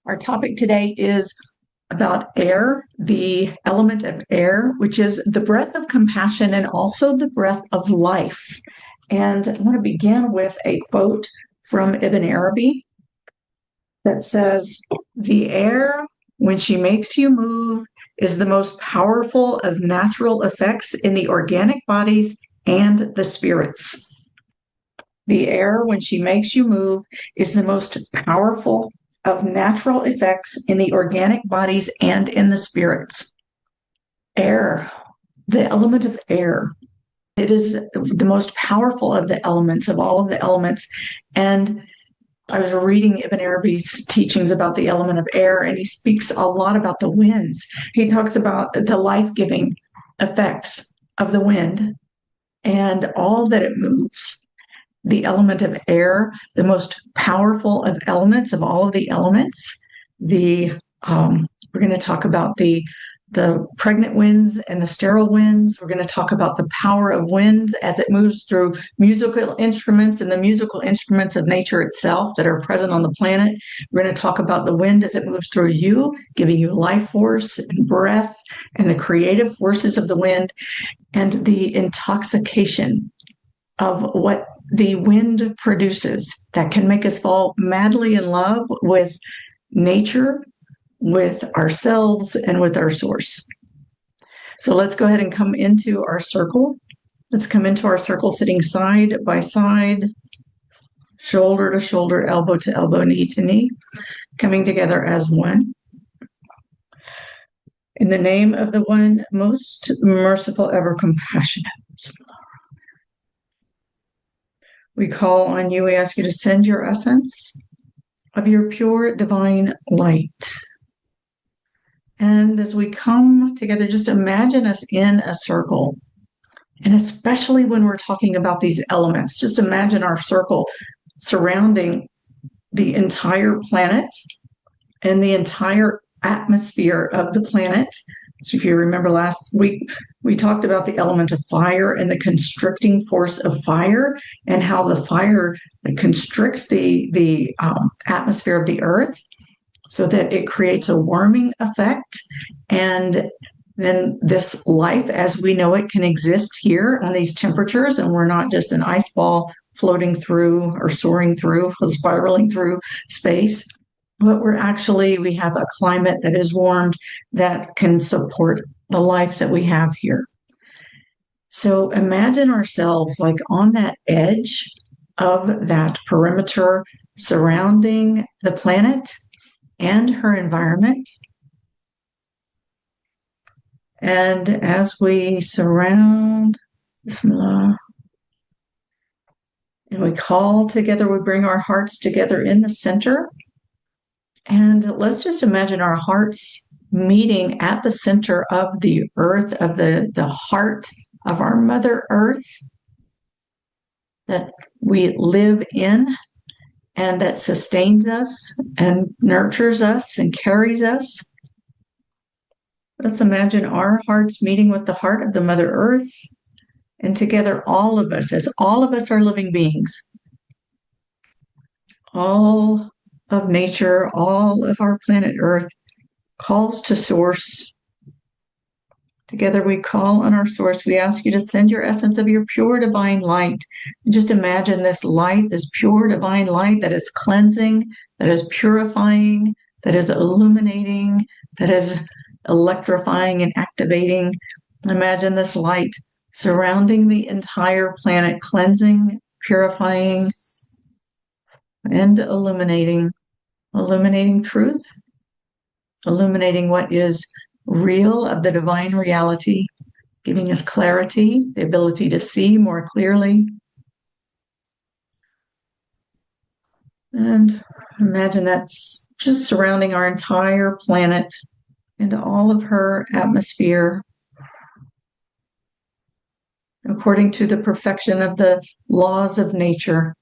Our topic today is about air, the element of air, which is the breath of compassion and also the breath of life. And I want to begin with a quote from Ibn Arabi that says, "The air, when she makes you move, is the most powerful of natural effects in the organic bodies and the spirits." The air, when she makes you move, is the most powerful of natural effects in the organic bodies and in the spirits. Air, the element of air. It is the most powerful of the elements, of all of the elements. And I was reading Ibn Arabi's teachings about the element of air, and he speaks a lot about the winds. He talks about the life-giving effects of the wind and all that it moves. The element of air, the most powerful of elements, of all of the elements. We're going to talk about the pregnant winds and the sterile winds. We're going to talk about the power of winds as it moves through musical instruments and the musical instruments of nature itself that are present on the planet. We're going to talk about the wind as it moves through you, giving you life force and breath and the creative forces of the wind, and the intoxication of what the wind produces that can make us fall madly in love with nature, with ourselves, and with our source. So let's go ahead and come into our circle. Let's come into our circle sitting side by side, shoulder to shoulder, elbow to elbow, knee to knee, coming together as one. In the name of the one most merciful, ever compassionate, we call on you. We ask you to send your essence of your pure divine light. And as we come together, just imagine us in a circle. And especially when we're talking about these elements, just imagine our circle surrounding the entire planet and the entire atmosphere of the planet. So if you remember last week, we talked about the element of fire and the constricting force of fire and how the fire constricts the atmosphere of the earth so that it creates a warming effect. And then this life as we know it can exist here on these temperatures, and we're not just an ice ball floating through or soaring through, spiraling through space. But we have a climate that is warmed that can support the life that we have here. So imagine ourselves like on that edge of that perimeter surrounding the planet and her environment. And as we surround, Bismillah, and we call together, we bring our hearts together in the center. And let's just imagine our hearts meeting at the center of the earth, of the heart of our Mother Earth that we live in and that sustains us and nurtures us and carries us. Let's imagine our hearts meeting with the heart of the Mother Earth, and together all of us, as all of us are living beings, all of nature, all of our planet Earth calls to source. Together we call on our source. We ask you to send your essence of your pure divine light. And just imagine this light, this pure divine light that is cleansing, that is purifying, that is illuminating, that is electrifying and activating. Imagine this light surrounding the entire planet, cleansing, purifying, and illuminating truth, illuminating what is real of the divine reality, giving us clarity, the ability to see more clearly. And imagine that's just surrounding our entire planet and all of her atmosphere according to the perfection of the laws of nature.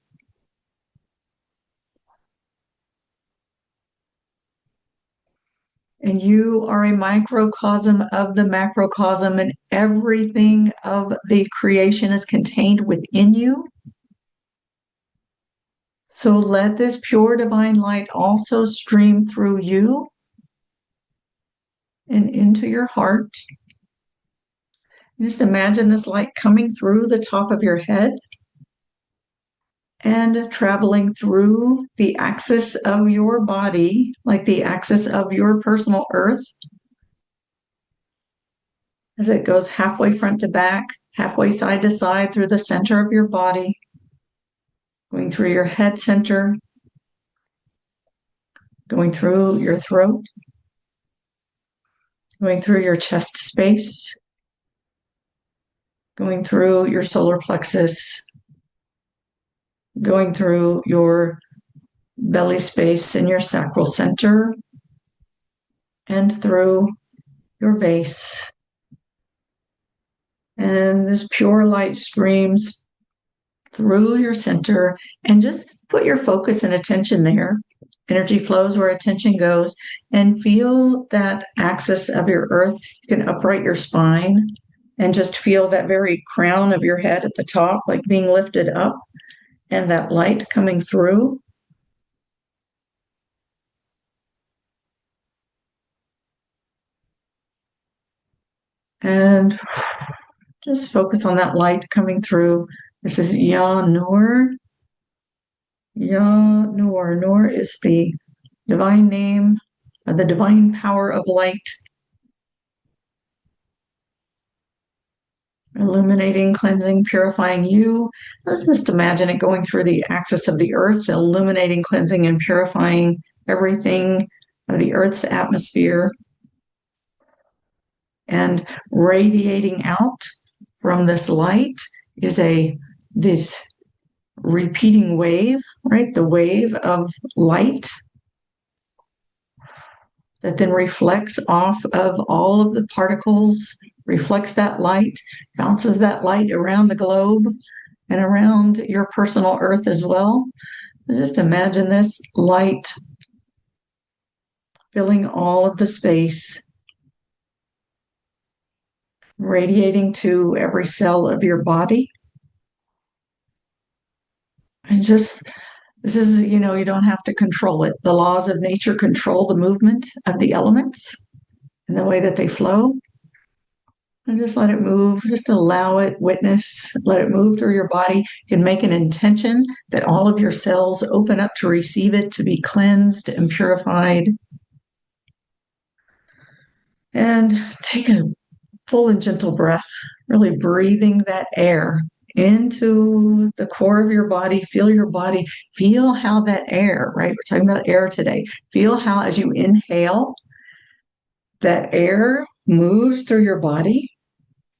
And you are a microcosm of the macrocosm, and everything of the creation is contained within you. So let this pure divine light also stream through you and into your heart. Just imagine this light coming through the top of your head and traveling through the axis of your body, like the axis of your personal earth, as it goes halfway front to back, halfway side to side through the center of your body, going through your head center, going through your throat, going through your chest space, going through your solar plexus, going through your belly space and your sacral center, and through your base. And this pure light streams through your center, and just put your focus and attention there. Energy flows where attention goes, and feel that axis of your earth. You can upright your spine and just feel that very crown of your head at the top, like being lifted up, and that light coming through. And just focus on that light coming through. This is Ya Nur. Ya Nur. Nur is the divine name of the divine power of light, illuminating, cleansing, purifying you. Let's just imagine it going through the axis of the earth, illuminating, cleansing, and purifying everything of the earth's atmosphere, and radiating out from this light is this repeating wave, right? The wave of light that then reflects off of all of the particles, reflects that light, bounces that light around the globe and around your personal earth as well. Just imagine this light filling all of the space, radiating to every cell of your body. And just, this is, you don't have to control it. The laws of nature control the movement of the elements and the way that they flow. And just let it move, just allow it, witness, let it move through your body. You can make an intention that all of your cells open up to receive it, to be cleansed and purified. And take a full and gentle breath, really breathing that air into the core of your body. Feel your body, feel how that air, right? We're talking about air today. Feel how as you inhale, that air moves through your body,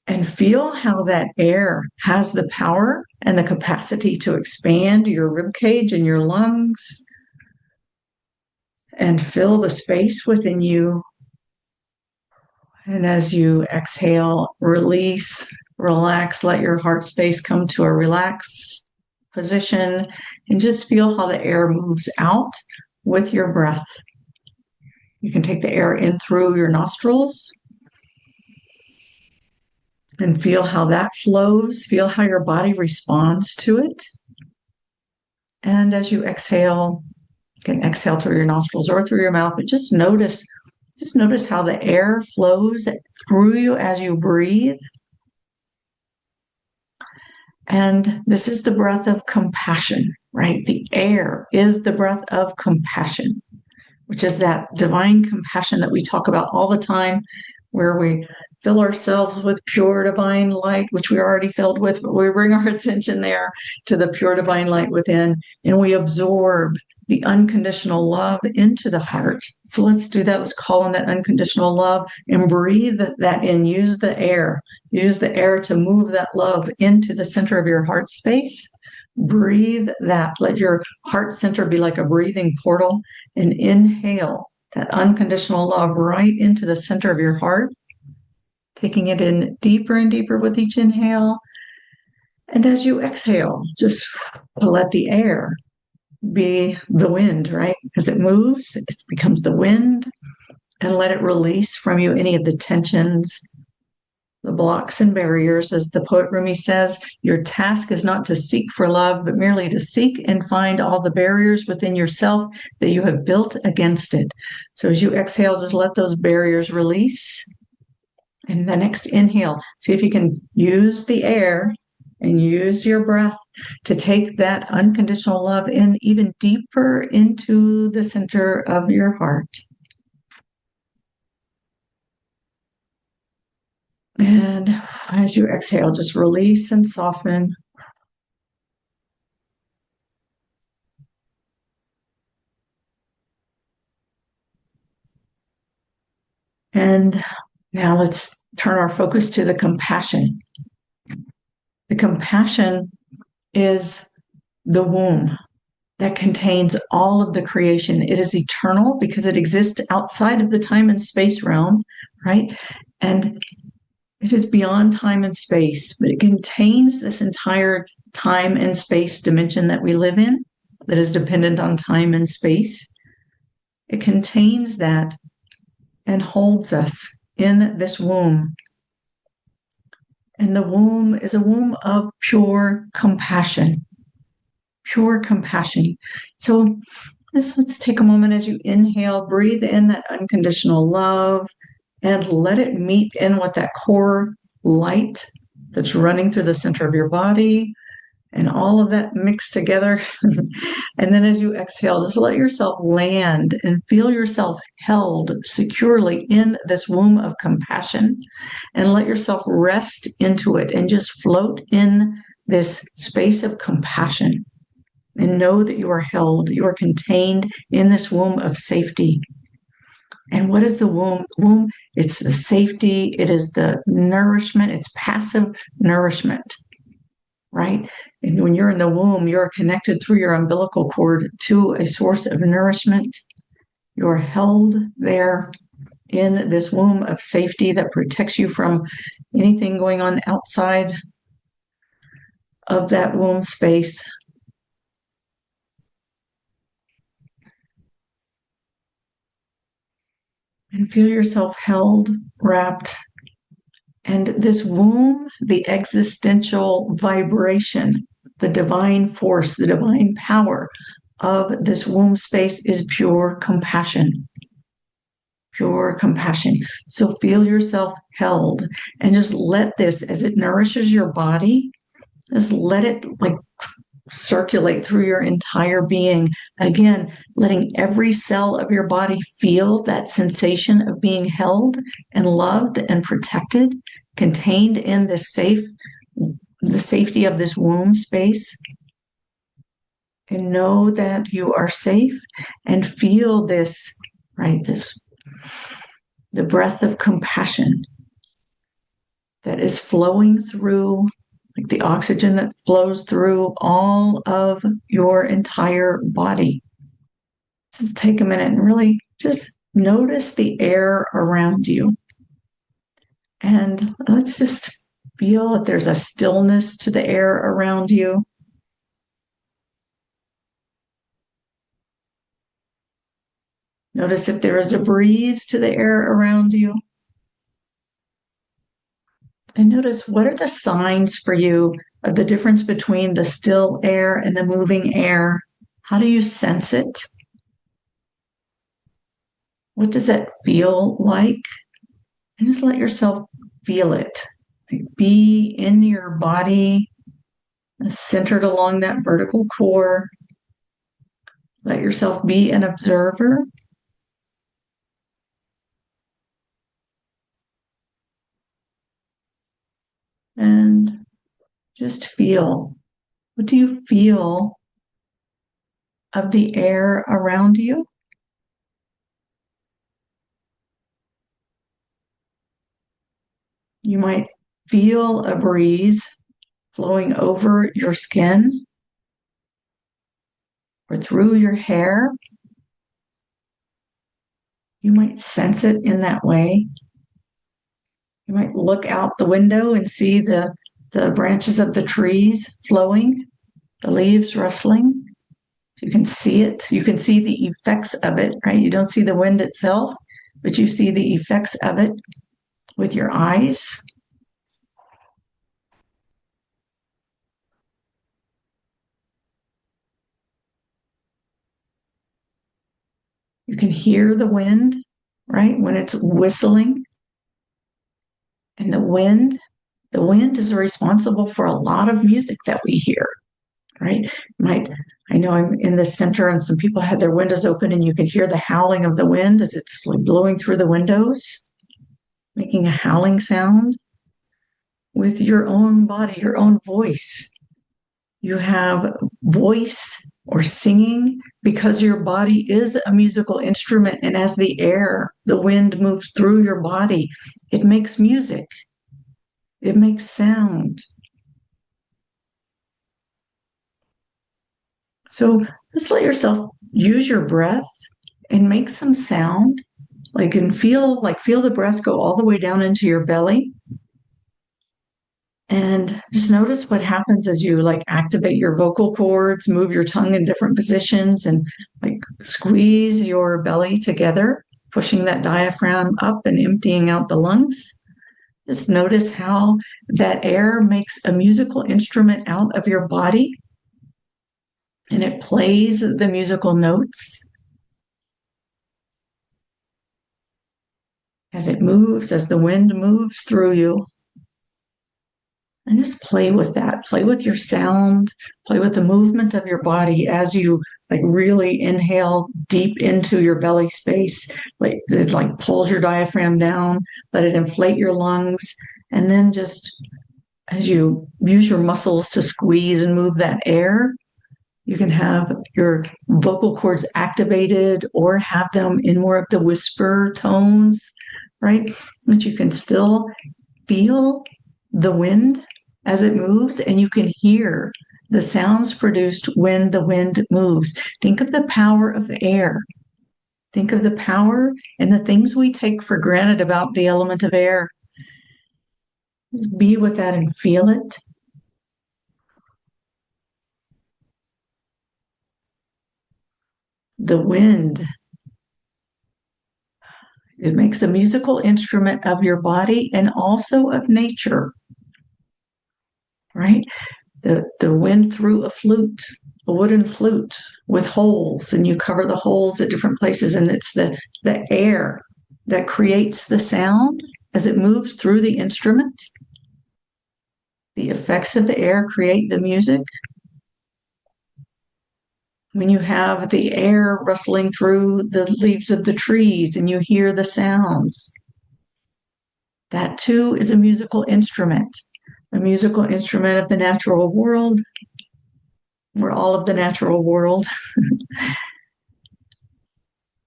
and feel how that air has the power and the capacity to expand your rib cage and your lungs and fill the space within you. And as you exhale, release, relax, let your heart space come to a relaxed position, and just feel how the air moves out with your breath. You can take the air in through your nostrils and feel how that flows, feel how your body responds to it. And as you exhale, you can exhale through your nostrils or through your mouth, but just notice how the air flows through you as you breathe. And this is the breath of compassion, right? The air is the breath of compassion, which is that divine compassion that we talk about all the time, where we fill ourselves with pure divine light, which we are already filled with, but we bring our attention there to the pure divine light within, and we absorb the unconditional love into the heart. So let's do that. Let's call on that unconditional love and breathe that in. Use the air to move that love into the center of your heart space. Breathe that. Let your heart center be like a breathing portal, and inhale that unconditional love right into the center of your heart, taking it in deeper and deeper with each inhale. And as you exhale, just let the air be the wind, right? As it moves, it becomes the wind, and let it release from you any of the tensions, the blocks and barriers. As the poet Rumi says, your task is not to seek for love, but merely to seek and find all the barriers within yourself that you have built against it. So as you exhale, just let those barriers release. And the next inhale, see if you can use the air and use your breath to take that unconditional love in even deeper into the center of your heart. And as you exhale, just release and soften. And now let's turn our focus to the compassion. The compassion is the womb that contains all of the creation. It is eternal because it exists outside of the time and space realm, right? And it is beyond time and space, but it contains this entire time and space dimension that we live in that is dependent on time and space. It contains that and holds us in this womb. And the womb is a womb of pure compassion. Pure compassion. So let's take a moment as you inhale, breathe in that unconditional love and let it meet in with that core light that's running through the center of your body and all of that mixed together. And then as you exhale, just let yourself land and feel yourself held securely in this womb of compassion and let yourself rest into it and just float in this space of compassion and know that you are held, you are contained in this womb of safety. And what is the womb? Womb, it's the safety, it is the nourishment, it's passive nourishment, right? And when you're in the womb, you're connected through your umbilical cord to a source of nourishment. You're held there in this womb of safety that protects you from anything going on outside of that womb space. And feel yourself held, wrapped. And this womb, the existential vibration, the divine force, the divine power of this womb space is pure compassion. Pure compassion. So feel yourself held and just let this, as it nourishes your body, just let it like circulate through your entire being. Again, letting every cell of your body feel that sensation of being held and loved and protected, contained in the safety of this womb space. And know that you are safe and feel this, right? The breath of compassion that is flowing through, like the oxygen that flows through all of your entire body. Just take a minute and really just notice the air around you. And let's just feel that there's a stillness to the air around you. Notice if there is a breeze to the air around you. And notice, what are the signs for you of the difference between the still air and the moving air? How do you sense it? What does that feel like? And just let yourself feel it. Be in your body, centered along that vertical core. Let yourself be an observer. And just feel. What do you feel of the air around you? You might feel a breeze flowing over your skin or through your hair. You might sense it in that way. You might look out the window and see the branches of the trees flowing, the leaves rustling. You can see it. You can see the effects of it, right? You don't see the wind itself, but you see the effects of it with your eyes. You can hear the wind, right? When it's whistling. And the wind is responsible for a lot of music that we hear, right? I know I'm in the center and some people had their windows open and you can hear the howling of the wind as it's like blowing through the windows, making a howling sound with your own body, your own voice. You have voice or singing because your body is a musical instrument. And as the wind moves through your body, it makes music. It makes sound. So just let yourself use your breath and make some sound. Feel the breath go all the way down into your belly. And just notice what happens as you activate your vocal cords, move your tongue in different positions, and squeeze your belly together, pushing that diaphragm up and emptying out the lungs. Just notice how that air makes a musical instrument out of your body, and it plays the musical notes as it moves, as the wind moves through you. And just play with that. Play with your sound. Play with the movement of your body as you really inhale deep into your belly space. It pulls your diaphragm down. Let it inflate your lungs. And then just as you use your muscles to squeeze and move that air, you can have your vocal cords activated or have them in more of the whisper tones, right? But you can still feel the wind as it moves, and you can hear the sounds produced when the wind moves. Think of the power of air. Think of the power and the things we take for granted about the element of air. Just be with that and feel it. The wind. It makes a musical instrument of your body and also of nature. Right? The wind through a flute, a wooden flute with holes, and you cover the holes at different places, and it's the air that creates the sound as it moves through the instrument. The effects of the air create the music. When you have the air rustling through the leaves of the trees and you hear the sounds, that too is a musical instrument. A musical instrument of the natural world. We're all of the natural world.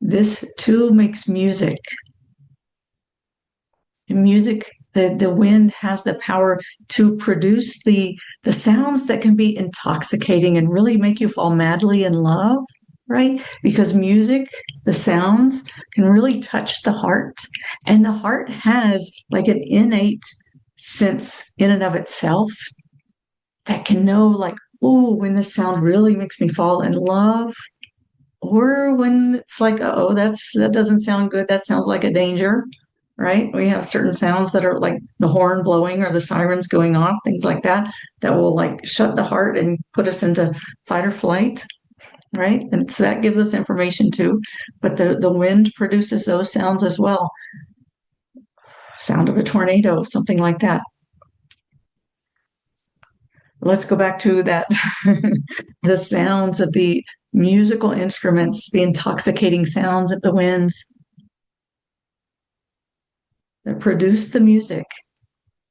This too makes music. And music, the wind has the power to produce the sounds that can be intoxicating and really make you fall madly in love, right? Because music, the sounds, can really touch the heart. And the heart has an innate sense in and of itself that can know when this sound really makes me fall in love, or when it's that doesn't sound good, that sounds like a danger, right? We have certain sounds that are like the horn blowing or the sirens going off, things like that will shut the heart and put us into fight or flight, right? And so that gives us information too, but the wind produces those sounds as well. Sound of a tornado, something like that. Let's go back to that, the sounds of the musical instruments, the intoxicating sounds of the winds that produce the music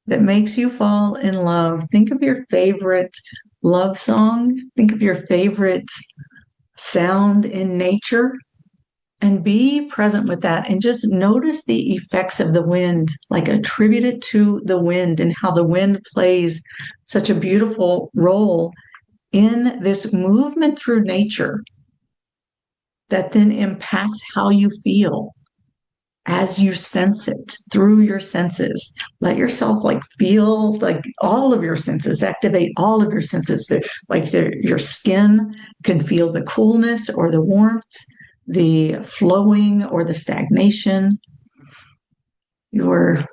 that makes you fall in love. Think of your favorite love song. Think of your favorite sound in nature and be present with that and just notice the effects of the wind, attribute it to the wind and how the wind plays such a beautiful role in this movement through nature that then impacts how you feel as you sense it through your senses. Let yourself feel all of your senses, activate all of your senses. Your skin can feel the coolness or the warmth, the flowing or the stagnation. The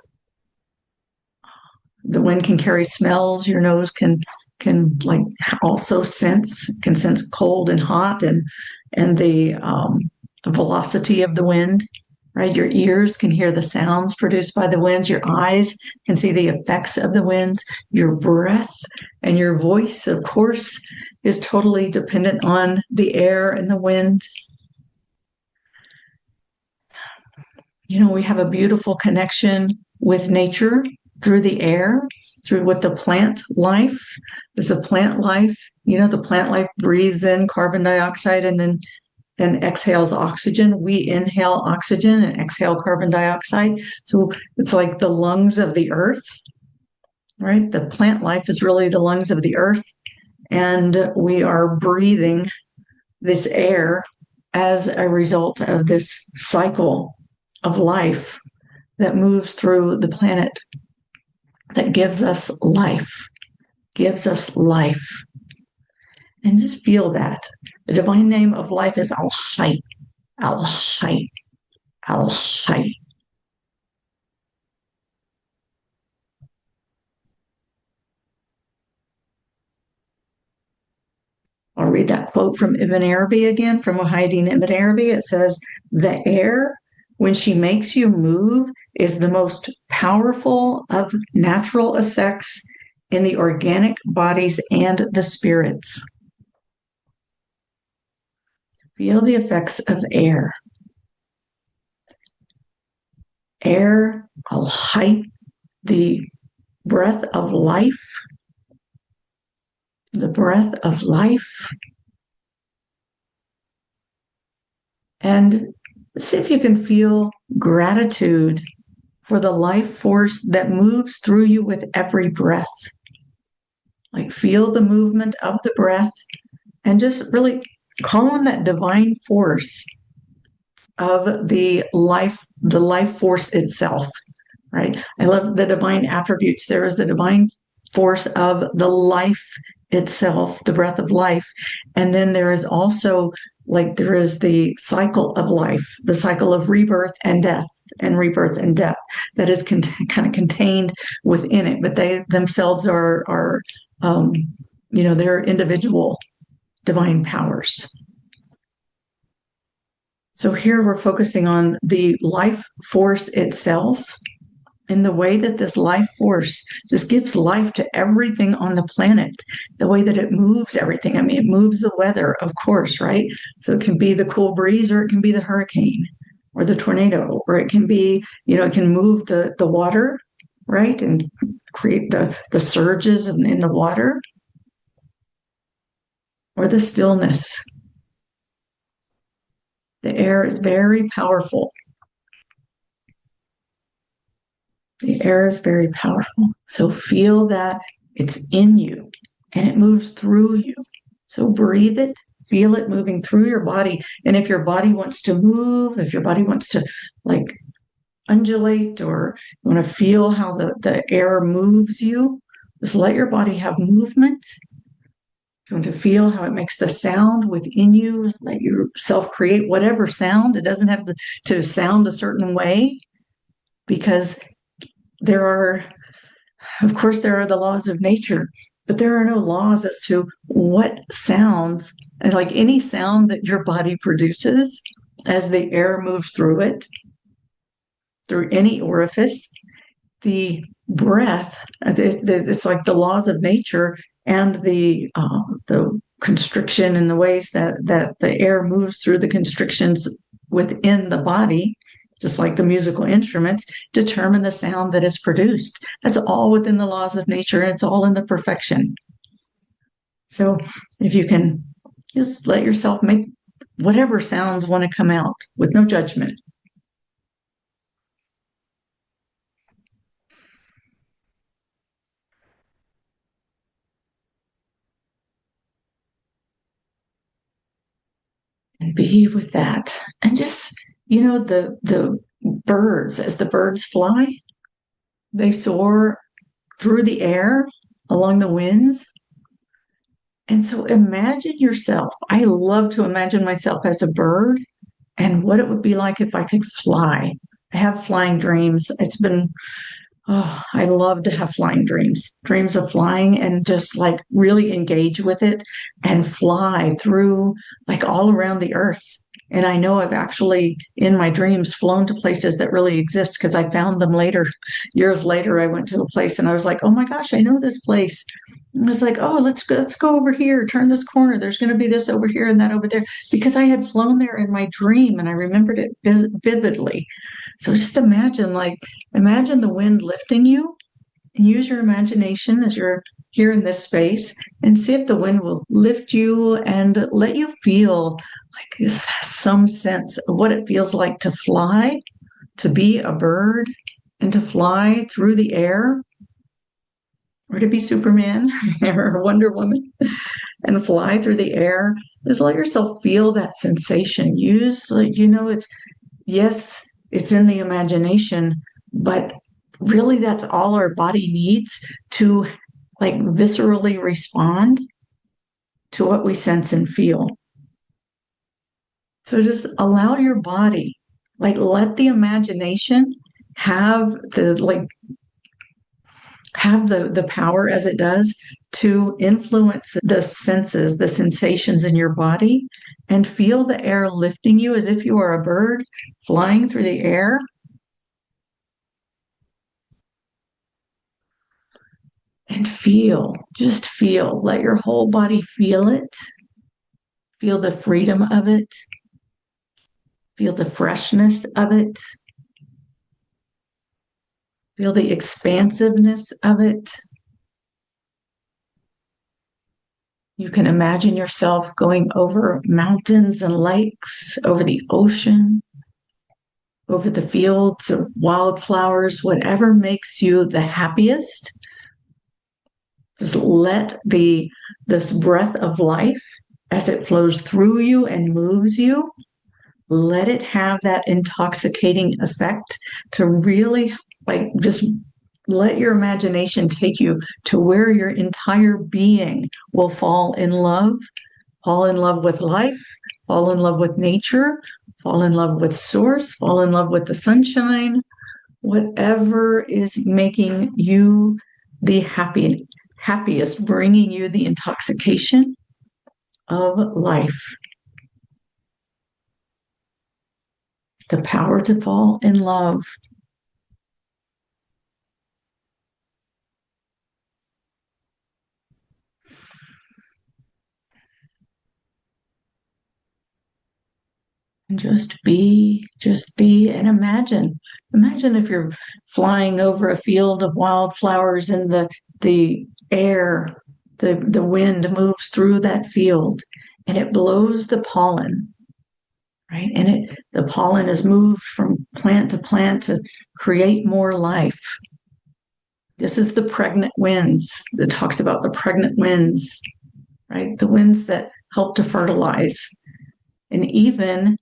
wind can carry smells. Your nose can also sense cold and hot, and the velocity of the wind, right? Your ears can hear the sounds produced by the winds. Your eyes can see the effects of the winds. Your breath and your voice, of course, is totally dependent on the air and the wind. We have a beautiful connection with nature through the air, through what the plant life is. The plant life, the plant life breathes in carbon dioxide and then exhales oxygen. We inhale oxygen and exhale carbon dioxide. So it's like the lungs of the earth, right? The plant life is really the lungs of the earth. And we are breathing this air as a result of this cycle of life that moves through the planet, that gives us life, And just feel that. The divine name of life is Al-Hayy, Al-Hayy, Al-Hayy. I'll read that quote from Ibn Arabi again, from Muhyiddin Ibn Arabi. It says, "The air, when she makes you move, is the most powerful of natural effects in the organic bodies and the spirits." Feel the effects of air. Air, Al-Hayy, the breath of life. The breath of life. And see if you can feel gratitude for the life force that moves through you with every breath. Like, feel the movement of the breath and just really call on that divine force of the life force itself, right? I love the divine attributes. There is the divine force of the life itself, the breath of life. And then there is also, there is the cycle of life, the cycle of rebirth and death, that is kind of contained within it. But they themselves are they're individual divine powers. So here we're focusing on the life force itself, and the way that this life force just gives life to everything on the planet, the way that it moves everything. I mean, it moves the weather, of course, right? So it can be the cool breeze, or it can be the hurricane or the tornado, or it can be, it can move the water, right? And create the surges in the water, or the stillness. The air is very powerful. The air is very powerful. So feel that it's in you and it moves through you. So breathe it, feel it moving through your body. And if your body wants to move, if your body wants to undulate, or you want to feel how the air moves you, just let your body have movement. You want to feel how it makes the sound within you. Let yourself create whatever sound. It doesn't have to sound a certain way, because there are the laws of nature, but there are no laws as to what sounds, and like any sound that your body produces as the air moves through it, through any orifice, the breath, it's like the laws of nature and the constriction and the ways that the air moves through the constrictions within the body, just like the musical instruments, determine the sound that is produced. That's all within the laws of nature, and it's all in the perfection. So if you can just let yourself make whatever sounds want to come out with no judgment. And be with that. And just, the birds, as the birds fly, they soar through the air along the winds. And so imagine yourself. I love to imagine myself as a bird and what it would be like if I could fly. I have flying dreams. I love to have flying dreams of flying, and just really engage with it and fly through all around the earth. And I know I've actually, in my dreams, flown to places that really exist because I found them later. Years later, I went to a place and I was like, oh my gosh, I know this place. And I was like, oh, let's go over here, turn this corner. There's going to be this over here and that over there. Because I had flown there in my dream and I remembered it vividly. So just imagine the wind lifting you, and use your imagination as you're here in this space and see if the wind will lift you and let you feel like some sense of what it feels like to fly, to be a bird, and to fly through the air, or to be Superman or Wonder Woman and fly through the air. Just let yourself feel that sensation. Yes, it's in the imagination, but really that's all our body needs to viscerally respond to what we sense and feel. So just allow your body, let the imagination have the power as it does to influence the senses, the sensations in your body, and feel the air lifting you as if you are a bird flying through the air. And just feel, let your whole body feel it. Feel the freedom of it. Feel the freshness of it. Feel the expansiveness of it. You can imagine yourself going over mountains and lakes, over the ocean, over the fields of wildflowers, whatever makes you the happiest. Just let this breath of life, as it flows through you and moves you, let it have that intoxicating effect to really just let your imagination take you to where your entire being will fall in love with life, fall in love with nature, fall in love with source, fall in love with the sunshine, whatever is making you the happiest, bringing you the intoxication of life. The power to fall in love. And just be, and imagine if you're flying over a field of wildflowers and the air, the wind moves through that field and it blows the pollen, right? And the pollen is moved from plant to plant to create more life. This is the pregnant winds. It talks about the pregnant winds, right? The winds that help to fertilize. And even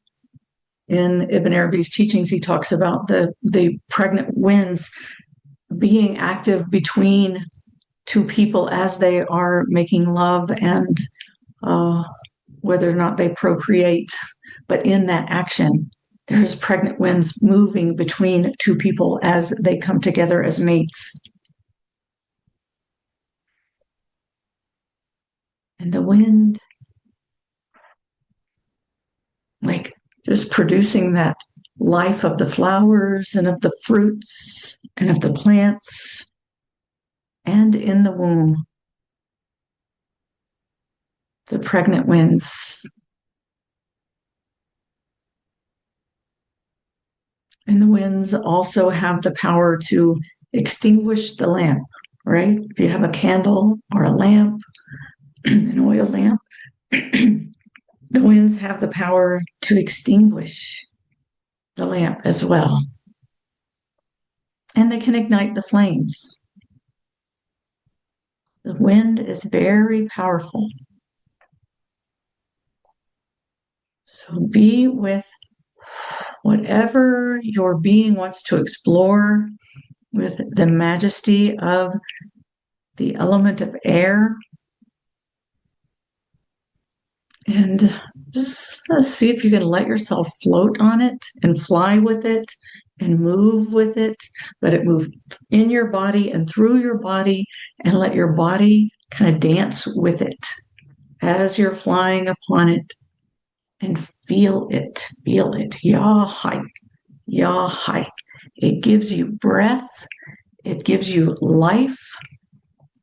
in Ibn Arabi's teachings, he talks about the pregnant winds being active between two people as they are making love and whether or not they procreate. But in that action, there's pregnant winds moving between two people as they come together as mates. And the wind, just producing that life of the flowers and of the fruits and of the plants and in the womb. The pregnant winds. And the winds also have the power to extinguish the lamp, right? If you have a candle or a lamp, an oil lamp, the winds have the power to extinguish the lamp as well. And they can ignite the flames. The wind is very powerful. So be with whatever your being wants to explore, with the majesty of the element of air. And just see if you can let yourself float on it and fly with it and move with it. Let it move in your body and through your body, and let your body kind of dance with it as you're flying upon it. and feel it. Feel it. Yahai. Yahai. It gives you breath. It gives you life.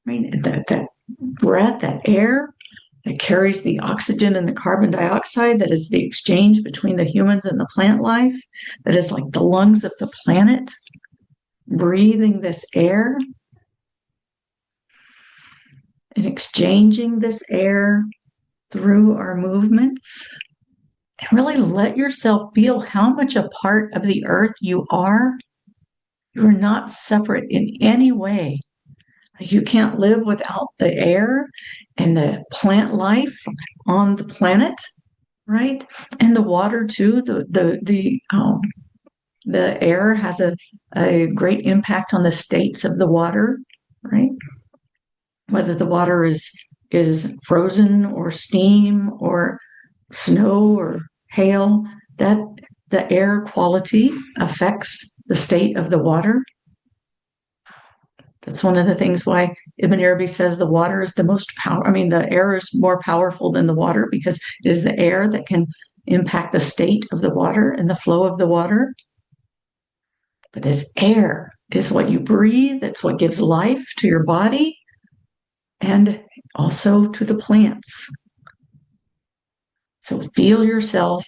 I mean, that breath, that air that carries the oxygen and the carbon dioxide, that is the exchange between the humans and the plant life, that is like the lungs of the planet, breathing this air and exchanging this air through our movements. And really let yourself feel how much a part of the earth you are. You are not separate in any way. You can't live without the air and the plant life on the planet, right? And the water too. The air has a great impact on the states of the water, right? Whether the water is frozen or steam or snow or hail, that the air quality affects the state of the water. That's one of the things why Ibn Arabi says the water is the most power. I mean, the air is more powerful than the water because it is the air that can impact the state of the water and the flow of the water. But this air is what you breathe. It's what gives life to your body and also to the plants. So feel yourself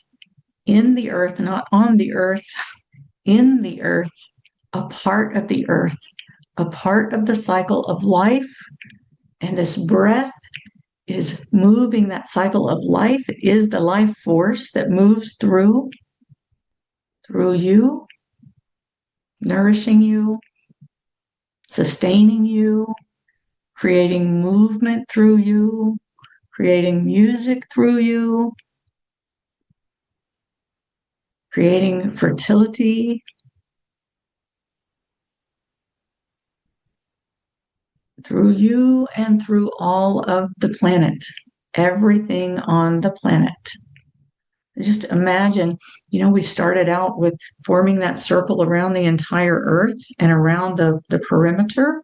in the earth, not on the earth, in the earth, a part of the earth, a part of the cycle of life. And this breath is moving that cycle of life. It is the life force that moves through you, nourishing you, sustaining you, creating movement through you, creating music through you, creating fertility, through you and through all of the planet, everything on the planet. Just imagine, we started out with forming that circle around the entire earth and around the perimeter.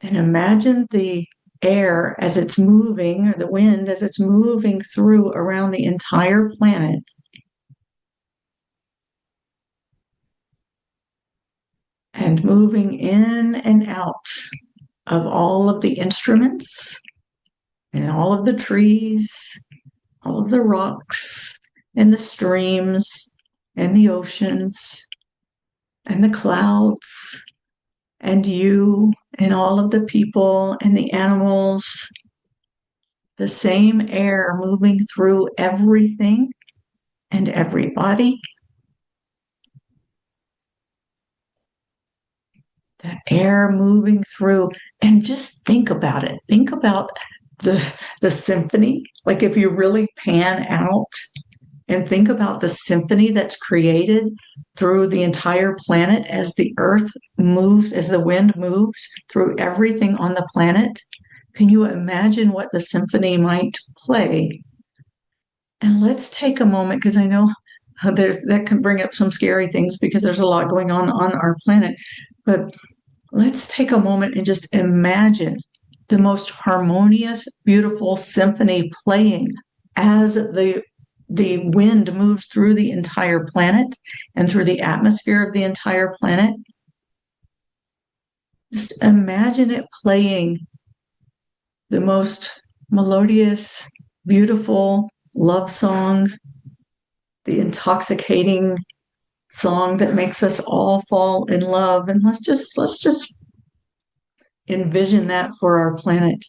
And imagine the air as it's moving, or the wind as it's moving through around the entire planet. And moving in and out of all of the instruments and all of the trees, all of the rocks and the streams and the oceans and the clouds and you and all of the people and the animals. The same air moving through everything and everybody. The air moving through, and just think about it. Think about the symphony. Like if you really pan out and think about the symphony that's created through the entire planet as the earth moves, as the wind moves through everything on the planet. Can you imagine what the symphony might play? And let's take a moment, because I know that can bring up some scary things because there's a lot going on our planet. But let's take a moment and just imagine the most harmonious, beautiful symphony playing as the wind moves through the entire planet and through the atmosphere of the entire planet. Just imagine it playing the most melodious, beautiful love song, the intoxicating song that makes us all fall in love. And let's just envision that for our planet.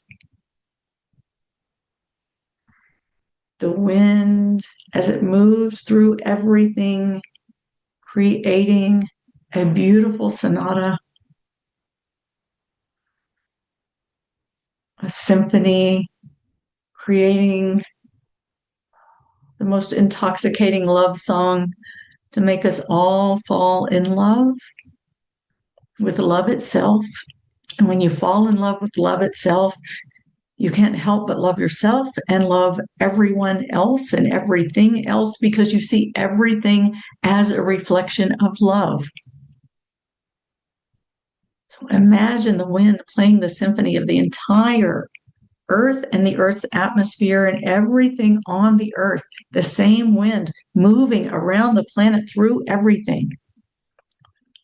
The wind, as it moves through everything, creating a beautiful sonata, a symphony, creating the most intoxicating love song to make us all fall in love with love itself. And when you fall in love with love itself, you can't help but love yourself and love everyone else and everything else, because you see everything as a reflection of love. So imagine the wind playing the symphony of the entire earth and the earth's atmosphere and everything on the earth, the same wind moving around the planet through everything,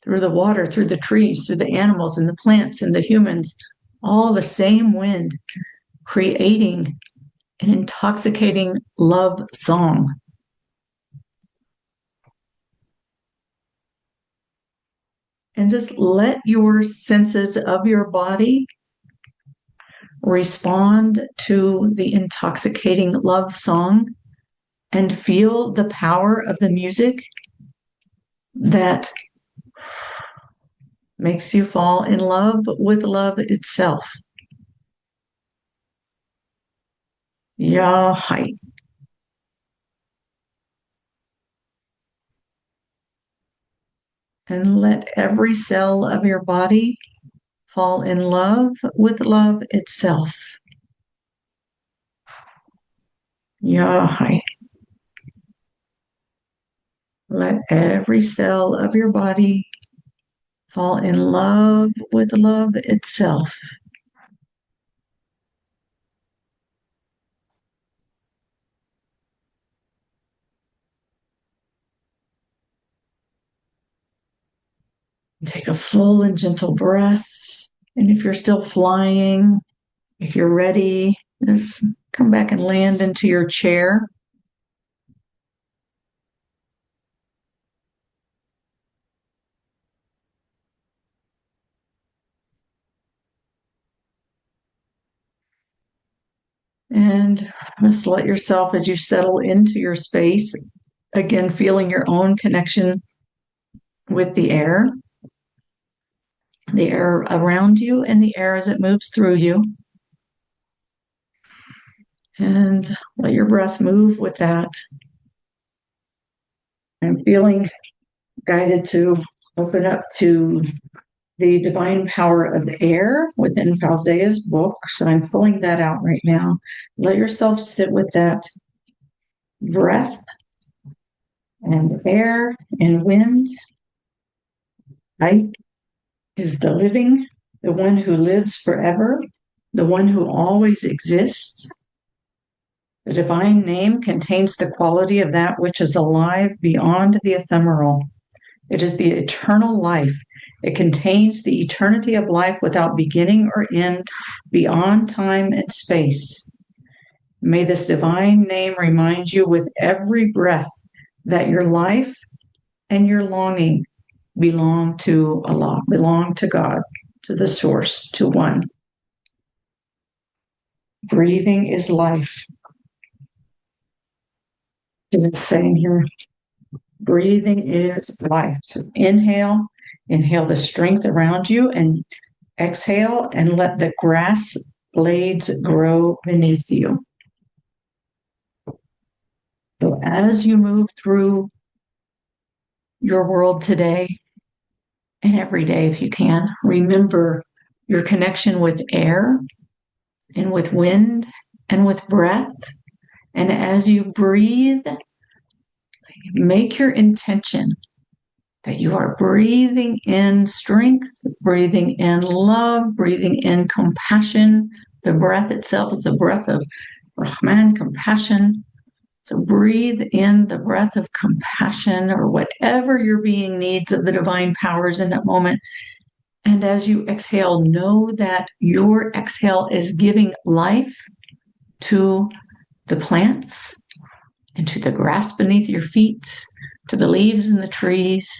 through the water, through the trees, through the animals and the plants and the humans, all the same wind creating an intoxicating love song. And just let your senses of your body respond to the intoxicating love song and feel the power of the music that makes you fall in love with love itself. Yahai. And let every cell of your body fall in love with love itself. Yahai. Let every cell of your body fall in love with love itself. Take a full and gentle breath. And if you're still flying, if you're ready, just come back and land into your chair. And just let yourself, as you settle into your space, again, feeling your own connection with the air around you and the air as it moves through you. And let your breath move with that. I'm feeling guided to open up to the divine power of air within Falzea's book. So I'm pulling that out right now. Let yourself sit with that breath and air and wind. I is the living, the one who lives forever, the one who always exists. The divine name contains the quality of that which is alive beyond the ephemeral. It is the eternal life. It contains the eternity of life without beginning or end, beyond time and space. May this divine name remind you with every breath that your life and your longing belong to Allah, belong to God, to the source, to one. Breathing is life. It is saying here, breathing is life. So inhale the strength around you, and exhale and let the grass blades grow beneath you. So as you move through your world today, and every day if you can, remember your connection with air and with wind and with breath. And as you breathe, make your intention that you are breathing in strength, breathing in love, breathing in compassion. The breath itself is the breath of Rahman, compassion. So breathe in the breath of compassion or whatever your being needs of the divine powers in that moment. And as you exhale, know that your exhale is giving life to the plants and to the grass beneath your feet, to the leaves in the trees,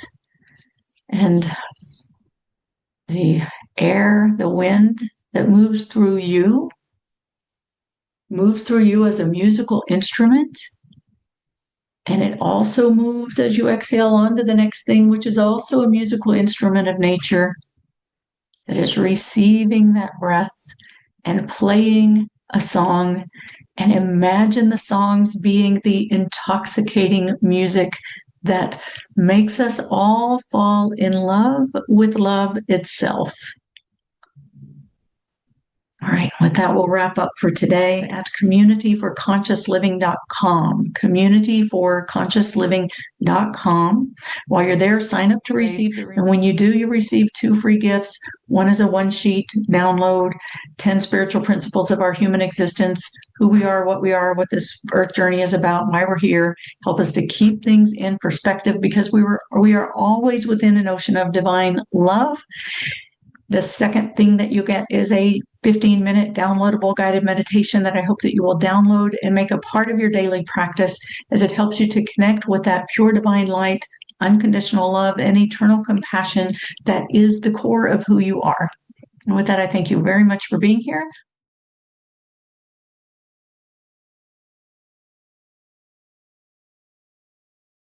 and the air, the wind that moves through you as a musical instrument. And it also moves as you exhale on to the next thing, which is also a musical instrument of nature that is receiving that breath and playing a song. And imagine the songs being the intoxicating music that makes us all fall in love with love itself. All right, with that, we'll wrap up for today at communityforconsciousliving.com. Communityforconsciousliving.com. While you're there, sign up to receive. And when you do, you receive 2 free gifts. One is a 1-sheet download, 10 spiritual principles of our human existence, who we are, what this earth journey is about, why we're here. Help us to keep things in perspective because we are always within an ocean of divine love. The second thing that you get is a 15-minute downloadable guided meditation that I hope that you will download and make a part of your daily practice as it helps you to connect with that pure divine light, unconditional love, and eternal compassion that is the core of who you are. And with that, I thank you very much for being here.